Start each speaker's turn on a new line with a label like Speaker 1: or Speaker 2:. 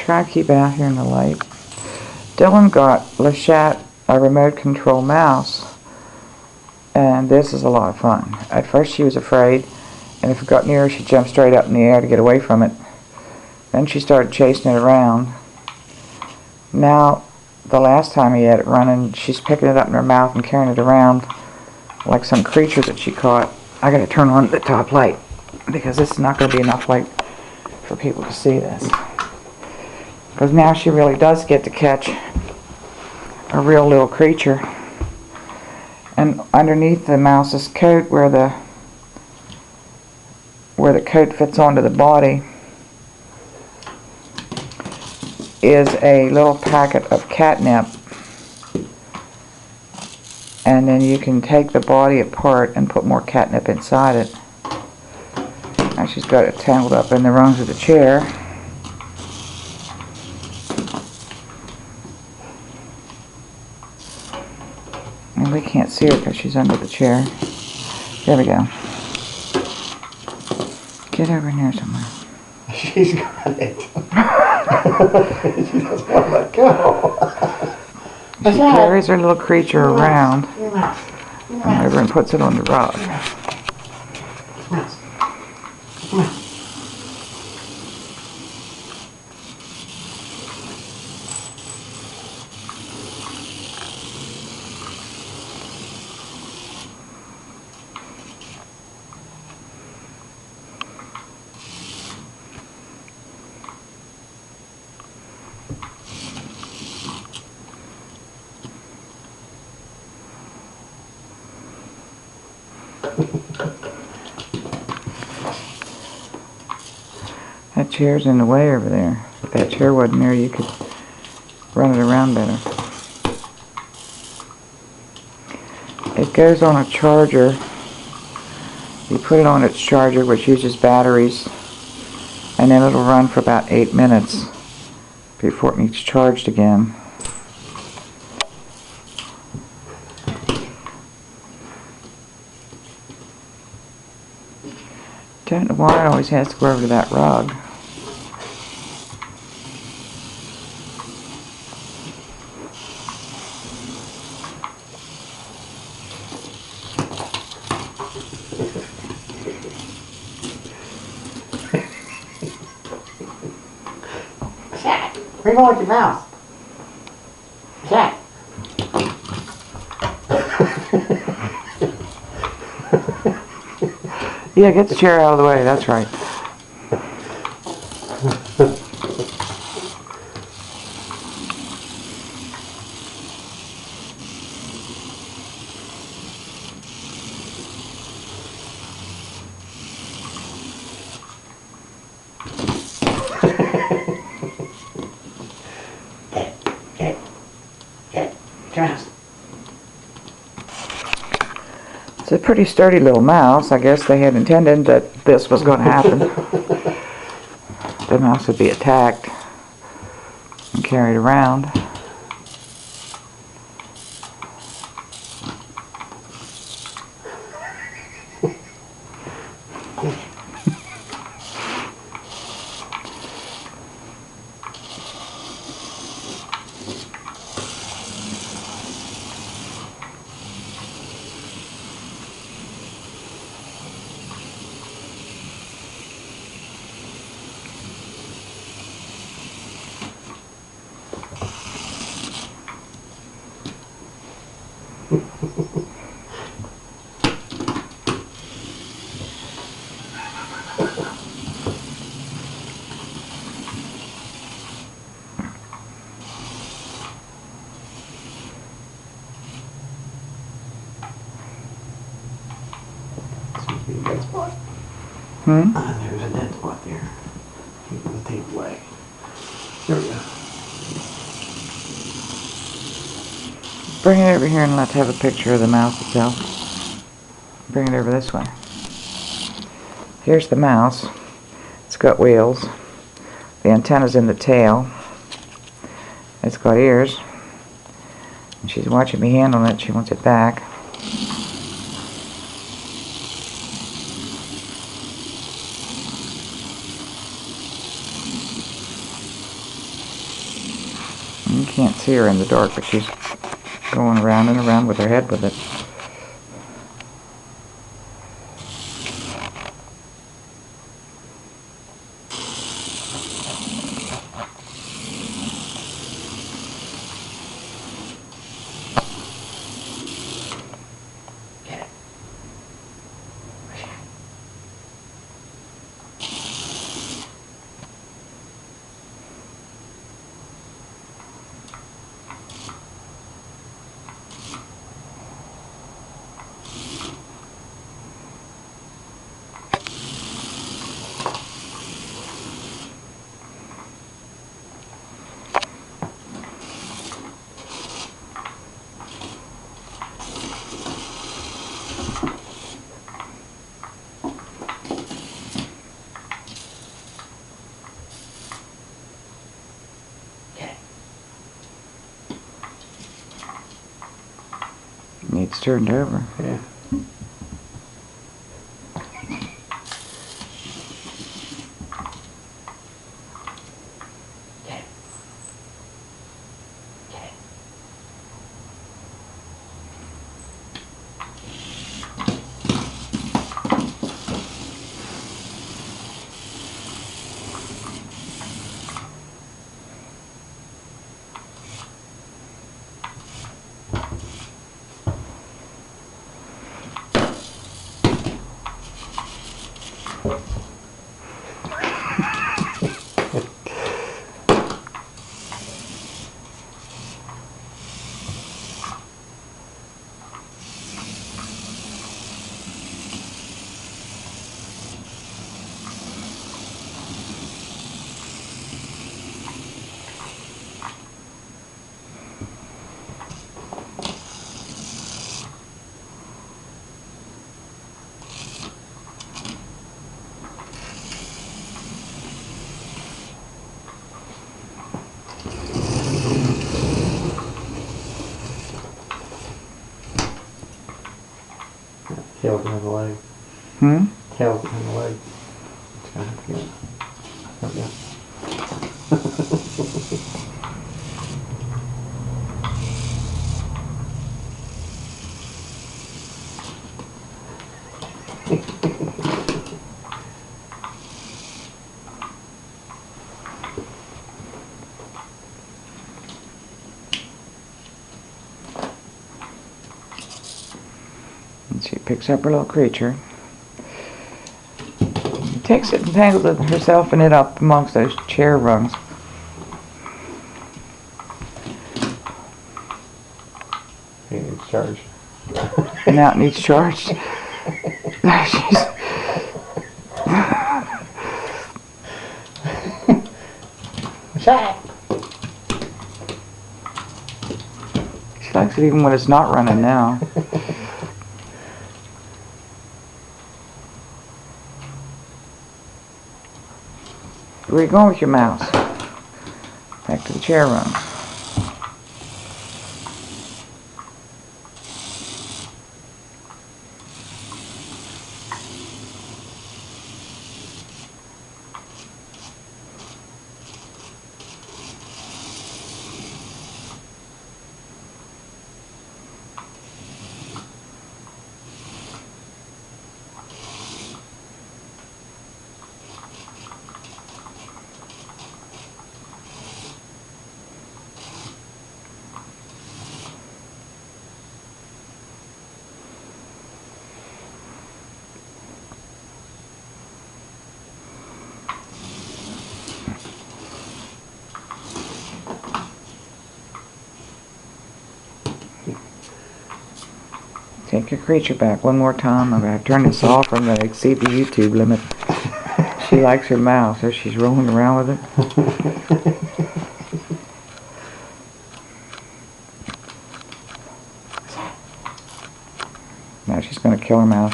Speaker 1: try to keep it out here in the light. Dylan got Lachette a remote control mouse, and this is a lot of fun. At first she was afraid, and if it got near her, she'd jump straight up in the air to get away from it. Then she started chasing it around. Now, the last time he had it running, she's picking it up in her mouth and carrying it around like some creature that she caught. I gotta turn on the top light because this is not gonna be enough light for people to see this. Because now she really does get to catch a real little creature. And underneath the mouse's coat, where the coat fits onto the body, is a little packet of catnip, and then you can take the body apart and put more catnip inside it. Now she's got it tangled up in the rungs of the chair. And we can't see her because she's under the chair. There we go. Get over in here somewhere.
Speaker 2: She's got it. She doesn't want to let go.
Speaker 1: She carries her little creature around and over and puts it on the rug. That chair's in the way over there. If that chair wasn't there, you could run it around better. It goes on a charger. You put it on its charger, which uses batteries, and then it'll run for about 8 minutes before it needs charged again. Don't know why it always has to go over to that rug.
Speaker 2: Jack, where you going with your mouse? Jack.
Speaker 1: Yeah, get the chair out of the way, that's right. It's a pretty sturdy little mouse. I guess they had intended that this was going to happen. The mouse would be attacked and carried around.
Speaker 2: Dead spot. There's a dead spot there. Keep the tape away. There we go.
Speaker 1: Bring it over here and let's have a picture of the mouse itself. Bring it over this way. Here's the mouse. It's got wheels. The antenna's in the tail. It's got ears. And she's watching me handle it. She wants it back. You can't see her in the dark, but she's going around and around with her head with it. Needs turned over.
Speaker 2: Yeah. Tail behind the leg. Tail behind the leg. It's gonna have to get. Oh, yeah.
Speaker 1: And she picks up her little creature. Takes it and tangles it herself and it up amongst those chair rungs.
Speaker 2: It needs charged.
Speaker 1: Now it needs charged. She's She likes it even when it's not running now. Where are you going with your mouse? Back to the chair run. Take your creature back one more time. I'm going to turn this off. I'm going to exceed the YouTube limit. She likes her mouse, so she's rolling around with it. Now she's going to kill her mouse.